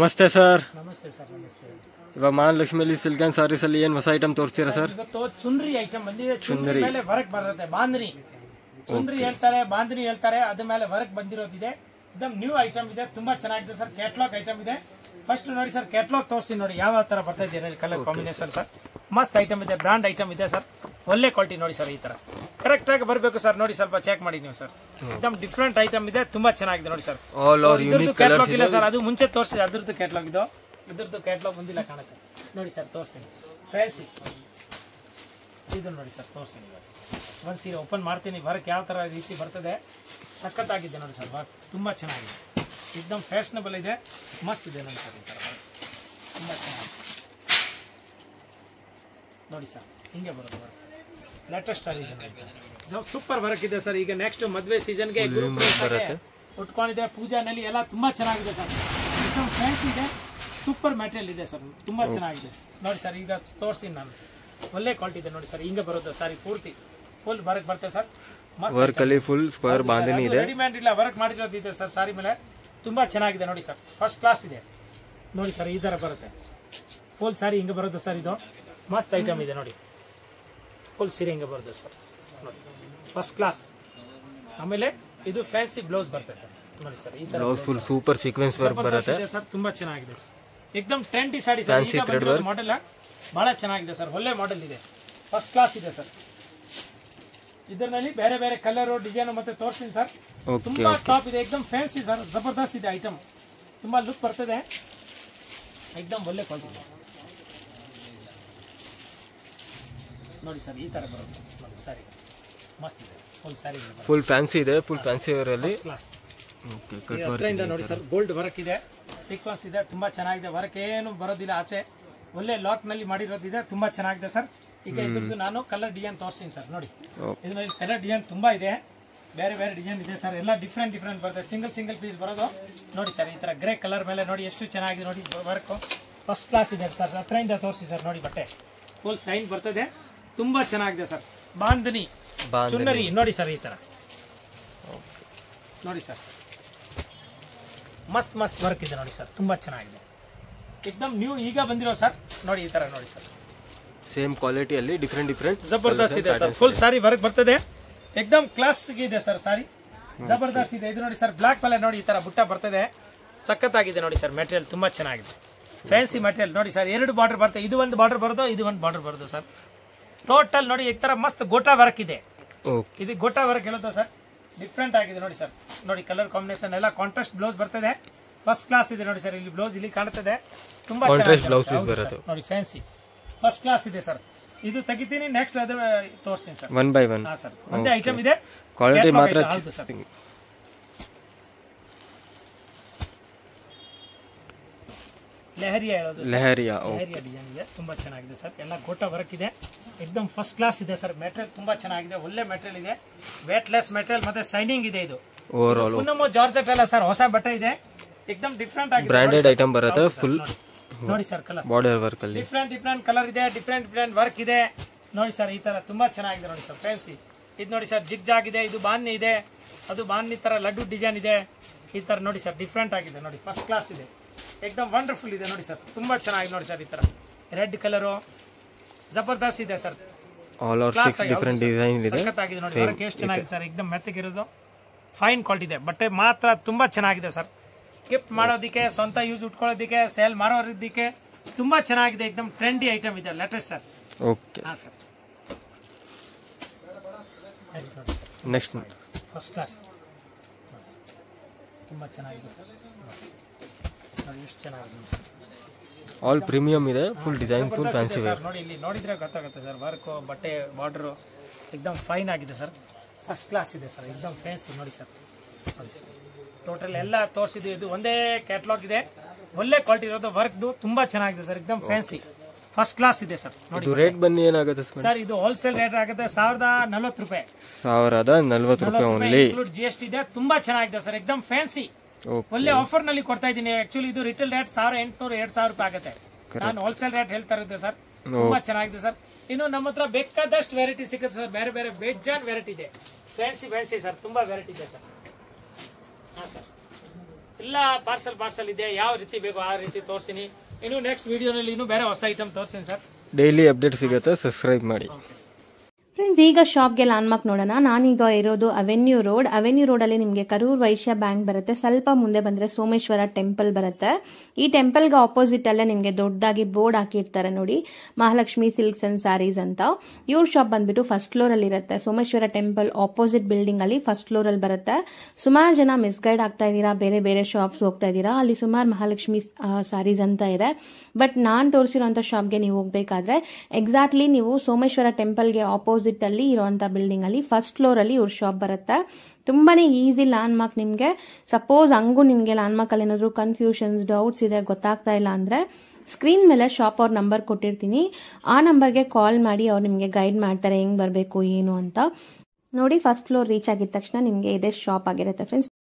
ನಮಸ್ತೆ ಸರ್. ನಮಸ್ತೆ ಸರ್. ನಮಸ್ತೆ. ಇವಾಗ ಮಹಾಲಕ್ಷ್ಮಿಯಲ್ಲಿ ಸಿಲ್ಕ್ ಅಂಡ್ ಸಾರೀಸ್ ಅಲ್ಲಿ ಏನು ಹೊಸ ಐಟಮ್ ತೋರಿಸ್ತೀರಾ ಸರ್? ಇವತ್ತು ಚುಂದ್ರಿ ಐಟಮ್ ಬಂದಿದೆ. ಚುಂದ್ರಿ ಮೇಲೆ ವರ್ಕ್ ಬರುತ್ತೆ. ಬಾಂಧನಿ ಚುಂದ್ರಿ ಹೇಳ್ತಾರೆ, ಬಾಂಧನಿ ಹೇಳ್ತಾರೆ. ಅದ್ರ ಮೇಲೆ ವರ್ಕ್ ಬಂದಿರೋದಿದೆ. ಇದಮ್ ನ್ಯೂ ಐಟಮ್ ಇದೆ, ತುಂಬಾ ಚೆನ್ನಾಗಿದೆ ಸರ್. ಕ್ಯಾಟ್ಲಾಗ್ ಐಟಮ್ ಇದೆ. ಫಸ್ಟ್ ನೋಡಿ ಸರ್, ಕ್ಯಾಟ್ಲಾಗ್ ತೋರಿಸಿ ನೋಡಿ ಯಾವ ತರ ಬರ್ತಾ ಇದೆ ಕಲರ್ ಕಾಂಬಿನೇಷನ್ ಸರ್. ಮಸ್ತ್ ಐಟಮ್ ಇದೆ, ಬ್ರಾಂಡ್ ಐಟಮ್ ಇದೆ ಸರ್. ಒಳ್ಳೆ ಕ್ವಾಲಿಟಿ ನೋಡಿ ಸರ್. ಈ ತರ ಕರೆಕ್ಟ್ ಆಗಿ ಬರಬೇಕು ಸರ್. ನೋಡಿ ಸ್ವಲ್ಪ ಚೆಕ್ ಮಾಡಿ ನೀವು ಸರ್. ಇದಮ್ ಡಿಫ್ರೆಂಟ್ ಐಟಮ್ ಇದೆ, ತುಂಬಾ ಚೆನ್ನಾಗಿದೆ ನೋಡಿ ಸರ್. ಇದ್ರದ್ದು ಕ್ಯಾಟ್ಲಾಗ್ ಇಲ್ಲ ಸರ್, ಅದು ಮುಂಚೆ ತೋರಿಸಿದೆ. ಅದ್ರದ್ದು ಕ್ಯಾಟ್ಲಾಗ್ ಇದು, ಇದ್ರದ್ದು ಕ್ಯಾಟ್ಲಾಗ್ ಬಂದಿಲ್ಲ ಕಾಣುತ್ತೆ. ನೋಡಿ ಸರ್ ತೋರಿಸ್ತೀನಿ. ಫ್ಯಾನ್ಸಿ ಇದು ನೋಡಿ ಸರ್ ತೋರಿಸ್ತೀನಿ. ಒಂದು ಸೀರೆ ಓಪನ್ ಮಾಡ್ತೀನಿ, ವರ್ಕ್ ಯಾವ ತರ ರೀತಿ ಬರ್ತದೆ. ಸಖತ್ತಾಗಿದೆ ನೋಡಿ ಸರ್. ವರ್ಕ್ ತುಂಬಾ ಚೆನ್ನಾಗಿದೆ, एकदम ಫ್ಯಾಷನಬಲ್ ಇದೆ, ಮಸ್ತ್ ಇದೆ ನೋಡಿ ಸರ್. ಈ ತರ ತುಂಬಾ ಚೆನ್ನಾಗಿದೆ ನೋಡಿ ಸರ್. ಹಿಂಗೆ ಬರುತ್ತೆ ವರ್ಕ್, ಲೇಟೆಸ್ಟ್ ಆಗಿ ಸೂಪರ್ ವರ್ಕ್ ಇದೆ ಸರ್. ಈಗ ನೆಕ್ಸ್ಟ್ ಮದುವೆ ಸೀಸನ್ಗೆ ಉಟ್ಕೊಂಡಿದೆ, ಪೂಜಾನಲ್ಲಿ ಎಲ್ಲ ತುಂಬಾ ಚೆನ್ನಾಗಿದೆ ಸರ್. एकदम ಫ್ಯಾನ್ಸಿ ಇದೆ, ಸೂಪರ್ ಮೆಟೀರಿಯಲ್ ಇದೆ ಸರ್. ತುಂಬಾ ಚೆನ್ನಾಗಿದೆ ನೋಡಿ ಸರ್. ಈಗ ತೋರಿಸ್ತೀನಿ ನಾನು. ಒಳ್ಳೆ ಕ್ವಾಲಿಟಿ ಇದೆ ನೋಡಿ ಸರ್. ಹಿಂಗೆ ಬರುತ್ತೆ ಸಾರಿ ಪೂರ್ತಿ ಫುಲ್ ವರ್ಕ್ ಬರುತ್ತೆ ಸರ್. ವರ್ಕ್ ಅಲ್ಲಿ ಫುಲ್ ಸ್ಕ್ವೇರ್ ಬಾಂಧನಿ ಇದೆ, ರೆಡಿಮೇಡ್ ಇಲ್ಲ, ವರ್ಕ್ ಮಾಡಿರೋದು ಇದೆ ಸರ್. ಸಾರಿ ಮೇಲೆ ತುಂಬಾ ಚೆನ್ನಾಗಿದೆ ನೋಡಿ ಸರ್. ಫಸ್ಟ್ ಕ್ಲಾಸ್ ಇದೆ ನೋಡಿ ಸರ್. ಈ ತರ ಬರುತ್ತೆ ಫುಲ್ ಸಾರಿ ಹಿಂಗೆ ಬರುತ್ತೆ ಸರ್. ಇದು ಮಸ್ತ್ ಐಟಮ್ ಇದೆ ನೋಡಿ. ಫುಲ್ ಸೀರೆ ಹಿಂಗೆ ಬರುತ್ತೆ ಸರ್ ನೋಡಿ, ಫಸ್ಟ್ ಕ್ಲಾಸ್. ಆಮೇಲೆ ಇದು ಫ್ಯಾನ್ಸಿ ಬ್ಲೌಸ್ ಬರ್ತದೆ ನೋಡಿ ಸರ್. ಈ ತರ blouse full super sequence work ಬರುತ್ತೆ ಸರ್. ತುಂಬಾ ಚೆನ್ನಾಗಿದೆ, एकदम ಟ್ರೆಂಡಿ ಸಾಡಿ ಸರ್. ಮಾಡೆಲ್ ಬಹಳ ಚೆನ್ನಾಗಿದೆ ಸರ್. ಒಳ್ಳೆ ಮಾಡೆಲ್ ಇದೆ, ಫಸ್ಟ್ ಕ್ಲಾಸ್ ಇದೆ ಸರ್. ಇದರಲ್ಲಿ ಬೇರೆ ಬೇರೆ ಕಲರ್ ಡಿಸೈನ್ ಮತ್ತೆ ತೋರಿಸ್ತೀನಿ ಸರ್. ತುಂಬಾ ಟಾಪ್ ಇದೆ, एकदम ಫ್ಯಾನ್ಸಿ ಸರ್. ಜಬರ್ದಸ್ತ್ ಇದೆ ಐಟಮ್, ತುಂಬಾ ಲುಕ್ ಬರ್ತದೆ. एकदम ಒಳ್ಳೆ ಕ್ವಾಲಿಟಿ ನೋಡಿ ಸರ್. ಈ ತರ ಬರುತ್ತೆ ನೋಡಿ ಸಾರಿ, ಮಸ್ತ್ ಇದೆ. ಫುಲ್ ಸಾರಿ ಫುಲ್ ಫ್ಯಾನ್ಸಿ ಇದೆ, ಫುಲ್ ಫ್ಯಾನ್ಸಿ ಅವರಲ್ಲಿ ಕ್ಲಾಸ್. ಹತ್ರದಿಂದ ನೋಡಿ ಸರ್, ಗೋಲ್ಡ್ ವರ್ಕ್ ಇದೆ, ಸೀಕ್ವೆನ್ಸ್ ಇದೆ, ತುಂಬಾ ಚೆನ್ನಾಗಿದೆ. ವರ್ಕ್ ಏನು ಬರೋದಿಲ್ಲ ಆಚೆ, ಒಳ್ಳೆ ಲಾಕ್ ನಲ್ಲಿ ಮಾಡಿರೋದಿದೆ, ತುಂಬಾ ಚೆನ್ನಾಗಿದೆ ಸರ್. ಈಗ ಇದ್ರದ್ದು ನಾನು ಕಲರ್ ಡಿಸೈನ್ ತೋರಿಸ್ತೀನಿ ಸರ್. ನೋಡಿ ಇದರಲ್ಲಿ ಕಲರ್ ಡಿಸೈನ್ ತುಂಬಾ ಇದೆ, ಬೇರೆ ಬೇರೆ ಡಿಸೈನ್ ಇದೆ ಸರ್. ಎಲ್ಲ ಡಿಫ್ರೆಂಟ್ ಡಿಫ್ರೆಂಟ್ ಬರುತ್ತೆ, ಸಿಂಗಲ್ ಪೀಸ್ ಬರೋದು ನೋಡಿ ಸರ್. ಈ ತರ ಗ್ರೇ ಕಲರ್ ಮೇಲೆ ನೋಡಿ ಎಷ್ಟು ಚೆನ್ನಾಗಿದೆ ನೋಡಿ ವರ್ಕ್, ಫಸ್ಟ್ ಕ್ಲಾಸ್ ಇದೆ ಸರ್. ಹತ್ರದಿಂದ ತೋರಿಸಿ ಸರ್. ನೋಡಿ ಬಟ್ಟೆ ಫುಲ್ ಸೈನ್ ಬರ್ತದೆ, ತುಂಬಾ ಚೆನ್ನಾಗಿದೆ ಸರ್. ಬಾಂಧನಿ ಚುನ್ನರಿ ನೋಡಿ ಸರ್. ಈ ತರ ನೋಡಿ ಸರ್, ಮಸ್ತ್ ಮಸ್ತ್ ವರ್ಕ್ ಇದೆ ನೋಡಿ ಸರ್. ತುಂಬಾ ಚೆನ್ನಾಗಿದೆ, एकदम ನ್ಯೂ ಈಗ ಬಂದಿರೋ ಸರ್. ನೋಡಿ ಈ ತರ ನೋಡಿ ಸರ್, ಸೇಮ್ ಕ್ವಾಲಿಟಿಯಲ್ಲಿ ಡಿಫ್ರೆಂಟ್ ಜಬರ್ದಸ್ತ್ ಇದೆ ಸರ್. ಫುಲ್ ಸಾರಿ ವರ್ಕ್ ಬರ್ತದೆ, एकदम ಕ್ಲಾಸ್ ಇದೆ ಸರ್. ಸಾರಿ ಜಬರ್ದಸ್ತ್ ಇದೆ. ಇದು ನೋಡಿ ಸರ್, ಬ್ಲಾಕ್ ಮೇಲೆ ನೋಡಿ ಈ ತರ ಬುಟ್ಟ ಬರ್ತದೆ, ಸಖತ್ತಾಗಿದೆ ನೋಡಿ ಸರ್. ಮೆಟೀರಿಯಲ್ ತುಂಬಾ ಚೆನ್ನಾಗಿದೆ, ಫ್ಯಾನ್ಸಿ ಮೆಟೀರಿಯಲ್ ನೋಡಿ ಸರ್. ಎರಡು ಬಾರ್ಡರ್ ಬರ್ತದೆ, ಇದು ಒಂದು ಬಾರ್ಡರ್ ಬರೋದು, ಇದು ಒಂದು ಬಾರ್ಡರ್ ಬರೋದು ಸರ್. ಟೋಟಲ್ ನೋಡಿ ಈ ತರ ಮಸ್ತ್ ಗೋಟಾ ವರ್ಕ್ ಇದೆ. ಇದು ಗೋಟಾ ವರ್ಕ್ ಹೇಳೋದು ಸರ್, ಡಿಫ್ರೆಂಟ್ ಆಗಿದೆ ನೋಡಿ ಸರ್. ನೋಡಿ ಕಲರ್ ಕಾಂಬಿನೇಷನ್ ಎಲ್ಲ ಕಾಂಟ್ರಾಸ್ಟ್ ಬ್ಲೌಸ್ ಬರ್ತದೆ, ಫಸ್ಟ್ ಕ್ಲಾಸ್ ಇದೆ ನೋಡಿ ಸರ್. ಇಲ್ಲಿ ಬ್ಲೌಸ್ ಇಲ್ಲಿ ಕಾಣುತ್ತದೆ, ತುಂಬಾ ಚೆನ್ನಾಗಿದೆ ನೋಡಿ. ಫ್ಯಾನ್ಸಿ ಫಸ್ಟ್ ಕ್ಲಾಸ್ ಇದೆ ಸರ್. ಇದು ತೆಗಿತೀನಿ, ನೆಕ್ಸ್ಟ್ ಅದು ತೋರಿಸ್ತೀನಿ sir. One by one sir. ಒಂದೇ ಐಟಮ್ ಇದೆ, ಕ್ವಾಲಿಟಿ ಮಾತ್ರ ಲೆಹರಿಯಾ ಹೇಳೋದು. ಲೆಹರಿಯಾ ಡಿಸೈನ್ ಇದೆ, ತುಂಬಾ ಚೆನ್ನಾಗಿದೆ ಸರ್. ಎಲ್ಲ ಗೋಟಾ ವರ್ಕ್ ಇದೆ, एकदम ಫಸ್ಟ್ ಕ್ಲಾಸ್ ಇದೆ ಸರ್. ಮೆಟೀರಿಯಲ್ ತುಂಬಾ ಚೆನ್ನಾಗಿದೆ, ಒಳ್ಳೆ ಮೆಟೀರಿಯಲ್ ಇದೆ, ವೇಟ್ಲೆಸ್ ಮೆಟೀರಿಯಲ್ ಮತ್ತೆ ಶೈನಿಂಗ್ ಇದೆ. ಇದು ಪೂನಮ್ ಜಾರ್ಜೆಟ್ ಅಲ್ಲ ಸರ್, ಹೊಸ ಬಟ್ಟೆ ಇದೆ, एकदम ಡಿಫ್ರೆಂಟ್ ಆಗಿದೆ. ಬ್ರಾಂಡೆಡ್ ಐಟಮ್ ಬರುತ್ತೆ ಫುಲ್ ನೋಡಿ ಸರ್. ಕಲರ್ ಬಾರ್ಡರ್ ವರ್ಕ್ ಅಲ್ಲಿ ಡಿಫ್ರೆಂಟ್ ಕಲರ್ ಇದೆ, ಡಿಫ್ರೆಂಟ್ ವರ್ಕ್ ಇದೆ ನೋಡಿ ಸರ್. ಈ ತರ ತುಂಬಾ ಚೆನ್ನಾಗಿದೆ ನೋಡಿ ಸರ್. ಫ್ಯಾನ್ಸಿ ಇದು ನೋಡಿ ಸರ್, ಜಿಗ್ ಜಾಗ್ ಇದೆ, ಇದು ಬಾಂಧನಿ ಇದೆ, ಅದು ಬಾಂಧನಿ ತರ ಲಡ್ಡು ಡಿಸೈನ್ ಇದೆ. ಈ ತರ ನೋಡಿ ಸರ್, ಡಿಫ್ರೆಂಟ್ ಆಗಿದೆ ನೋಡಿ, ಫಸ್ಟ್ ಕ್ಲಾಸ್ ಇದೆ, एकदम ವಂಡರ್ಫುಲ್ ಇದೆ ನೋಡಿ ಸರ್. ತುಂಬಾ ಚೆನ್ನಾಗಿದೆ ನೋಡಿ ಸರ್. ಈ ತರ ರೆಡ್ ಕಲರು ಜಬರ್ದಸ್ತ್ ಇದೆ sir. All over 6 different design ಇದೆ, ಸಖತ್ತಾಗಿದೆ ನೋಡಿ. ವರ್ಕ್ ಎಷ್ಟು ಚೆನ್ನಾಗಿದೆ ಸರ್, एकदम ಮೆತ್ತಗಿರೋದು, ಫೈನ್ ಕ್ವಾಲಿಟಿ ಇದೆ. ಬಟ್ಟೆ ಮಾತ್ರ ತುಂಬಾ ಚೆನ್ನಾಗಿದೆ ಸರ್. ಗಿಫ್ಟ್ ಮಾಡೋದಕ್ಕೆ, ಸ್ವಂತ ಯೂಸ್ ಉಟ್ಕೊಳ್ಳೋದಕ್ಕೆ, ಸೇಲ್ ಮಾರೋದಕ್ಕೆ ತುಂಬಾ ಚೆನ್ನಾಗಿದೆ. एकदम ಟ್ರೆಂಡಿ ಐಟಮ್ ಇದೆ, ಲೇಟೆಸ್ಟ್ ಸರ್. ಓಕೆ ಹಾ ಸರ್. ನೆಕ್ಸ್ಟ್ ಫಸ್ಟ್ ಕ್ಲಾಸ್ ತುಂಬಾ ಚೆನ್ನಾಗಿದೆ ಸರ್. ನೋಡಿ ಎಷ್ಟು ಚೆನ್ನಾಗಿದೆ ಸರ್. ಆಲ್ ಪ್ರೀಮಿಯಂ ಇದೆ, ಫುಲ್ ಡಿಸೈನ್, ಫುಲ್ ಫ್ಯಾನ್ಸಿ ಇದೆ ನೋಡಿ. ಇಲ್ಲಿ ನೋಡಿದ್ರೆ ಗೊತ್ತಾಗುತ್ತೆ ಸರ್. ವರ್ಕ್, ಬಟ್ಟೆ, ಬಾರ್ಡರ್ एकदम ಫೈನ್ ಆಗಿದೆ ಸರ್. ಫಸ್ಟ್ ಕ್ಲಾಸ್ ಇದೆ ಸರ್, एकदम ಫ್ಯಾನ್ಸಿ ನೋಡಿ ಸರ್. ನೋಡಿ ಸರ್, ಟೋಟಲ್ ಎಲ್ಲ ತೋರಿಸಿದ್ವಿ. ಇದು ಒಂದೇ ಕ್ಯಾಟ್ಲಾಗ್ ಇದೆ, ಒಳ್ಳೆ ಕ್ವಾಲಿಟಿ ಇರೋದು. ವರ್ಕ್ದು ತುಂಬಾ ಚೆನ್ನಾಗಿದೆ ಸರ್, एकदम ಫ್ಯಾನ್ಸಿ ಫಸ್ಟ್ ಕ್ಲಾಸ್ ಇದೆ ಸರ್. ನೋಡಿ ರೇಟ್ ಬನ್ನಿ ಏನಾಗುತ್ತೆ ಸರ್? ಇದು ಹೋಲ್ಸೇಲ್ ರೇಟ್ ಆಗುತ್ತೆ 1040 ರೂಪಾಯಿ. 1040 ರೂಪಾಯಿ ಓನ್ಲಿ, GST ಇದೆ. ತುಂಬಾ ಚೆನ್ನಾಗಿದೆ ಸರ್, एकदम ಫ್ಯಾನ್ಸಿ, ಒಳ್ಳೆ ಆಫರ್ ನಲ್ಲಿ ಕೊಡ್ತಾ ಇದ್ದೀನಿ. ಆಕ್ಚುಲಿ ಇದು ರಿಟೇಲ್ ರೇಟ್ 1800 2000 ರೂಪಾಯಿ ಆಗುತ್ತೆ. ನಾನು ಹೋಲ್ಸೇಲ್ ರೇಟ್ ಹೇಳ್ತಾ ಇರೋದು ಸರ್. ತುಂಬಾ ಚೆನ್ನಾಗಿದೆ ಸರ್. ಇನ್ನು ನಮ್ಮ ಹತ್ರ ಬೇಕಾದಷ್ಟು ವೆರೈಟಿ ಸಿಗುತ್ತೆ ಸರ್. ಬೇರೆ ಬೇರೆ ಬೇಜಾನ್ ವೆರೈಟಿ ಇದೆ, ಫ್ಯಾನ್ಸಿ ಸರ್. ತುಂಬಾ ವೆರೈಟಿ ಇದೆ ಸರ್. ಹಾ ಸರ್, ಎಲ್ಲ ಪಾರ್ಸಲ್ ಇದೆ, ಯಾವ ರೀತಿ ಬೇಕೋ ಆ ರೀತಿ ತೋರಿಸ್ತೀನಿ. ಇನ್ನು ನೆಕ್ಸ್ಟ್ ವಿಡಿಯೋನಲ್ಲಿ ಇನ್ನೂ ಬೇರೆ ಹೊಸ ಐಟಮ್ ತೋರಿಸ್ತೀನಿ ಸರ್. ಡೈಲಿ ಅಪ್ಡೇಟ್ ಸಿಗುತ್ತೆ, ಸಬ್ಸ್ಕ್ರೈಬ್ ಮಾಡಿ. ಫ್ರೆಂಡ್ಸ್, ಈಗ ಶಾಪ್ಗೆ ಲ್ಯಾಂಡ್ಮಾರ್ಕ್ ನೋಡೋಣ. ನಾನೀಗ ಇರೋದು ಅವೆನ್ಯೂ ರೋಡಲ್ಲಿ ನಿಮಗೆ ಕರೂರ್ ವೈಶ್ಯ ಬ್ಯಾಂಕ್ ಬರುತ್ತೆ. ಸ್ವಲ್ಪ ಮುಂದೆ ಬಂದರೆ ಸೋಮೇಶ್ವರ ಟೆಂಪಲ್ ಬರುತ್ತೆ. ಈ ಟೆಂಪಲ್ಗೆ ಆಪೋಸಿಟ್ ಅಲ್ಲೇ ನಿಮಗೆ ದೊಡ್ಡದಾಗಿ ಬೋರ್ಡ್ ಹಾಕಿರ್ತಾರೆ ನೋಡಿ, ಮಹಾಲಕ್ಷ್ಮಿ ಸಿಲ್ಕ್ಸ್ ಅಂಡ್ ಸ್ಯಾರೀಸ್ ಅಂತ. ಇವ್ರ ಶಾಪ್ ಬಂದ್ಬಿಟ್ಟು ಫಸ್ಟ್ ಫ್ಲೋರ್ ಅಲ್ಲಿ ಇರುತ್ತೆ. ಸೋಮೇಶ್ವರ ಟೆಂಪಲ್ ಆಪೋಸಿಟ್ ಬಿಲ್ಡಿಂಗ್ ಅಲ್ಲಿ ಫಸ್ಟ್ ಫ್ಲೋರ್ ಅಲ್ಲಿ ಬರುತ್ತೆ. ಸುಮಾರು ಜನ ಮಿಸ್ಗೈಡ್ ಆಗ್ತಾ ಇದ್ದೀರಾ, ಬೇರೆ ಬೇರೆ ಶಾಪ್ಸ್ ಹೋಗ್ತಾ ಇದ್ದೀರಾ. ಅಲ್ಲಿ ಸುಮಾರು ಮಹಾಲಕ್ಷ್ಮಿ ಸ್ಯಾರೀಸ್ ಅಂತ ಇದೆ. ಬಟ್ ನಾನು ತೋರಿಸಿರೋಂಥ ಶಾಪ್ಗೆ ನೀವು ಹೋಗ್ಬೇಕಾದ್ರೆ ಎಕ್ಸಾಕ್ಟ್ಲಿ ನೀವು ಸೋಮೇಶ್ವರ ಟೆಂಪಲ್ಗೆ ಆಪೋಸಿಟ್ ಅಲ್ಲಿ ಇರುವಂತ ಬಿಲ್ಡಿಂಗ್ ಅಲ್ಲಿ ಫಸ್ಟ್ ಫ್ಲೋರ್ ಅಲ್ಲಿ ಇವ್ರ ಶಾಪ್ ಬರುತ್ತೆ. ತುಂಬಾನೇ ಈಸಿ ಲ್ಯಾಂಡ್ ಮಾರ್ಕ್. ನಿಮಗೆ ಸಪೋಸ್ ಹಂಗೂ ನಿಮಗೆ ಲ್ಯಾಂಡ್ ಮಾರ್ಕ್ ಅಲ್ಲಿ ಏನಾದ್ರು ಕನ್ಫ್ಯೂಷನ್ಸ್, ಡೌಟ್ಸ್ ಇದೆ, ಗೊತ್ತಾಗ್ತಾ ಇಲ್ಲ ಅಂದ್ರೆ ಸ್ಕ್ರೀನ್ ಮೇಲೆ ಶಾಪ್ ಅವ್ರ ನಂಬರ್ ಕೊಟ್ಟಿರ್ತೀನಿ. ಆ ನಂಬರ್ಗೆ ಕಾಲ್ ಮಾಡಿ ಅವ್ರು ನಿಮಗೆ ಗೈಡ್ ಮಾಡ್ತಾರೆ ಹೆಂಗ್ ಬರಬೇಕು ಏನು ಅಂತ. ನೋಡಿ, ಫಸ್ಟ್ ಫ್ಲೋರ್ ರೀಚ್ ಆಗಿದ ತಕ್ಷಣ ನಿಮಗೆ ಇದೇ ಶಾಪ್ ಆಗಿರುತ್ತೆ ಫ್ರೆಂಡ್ಸ್.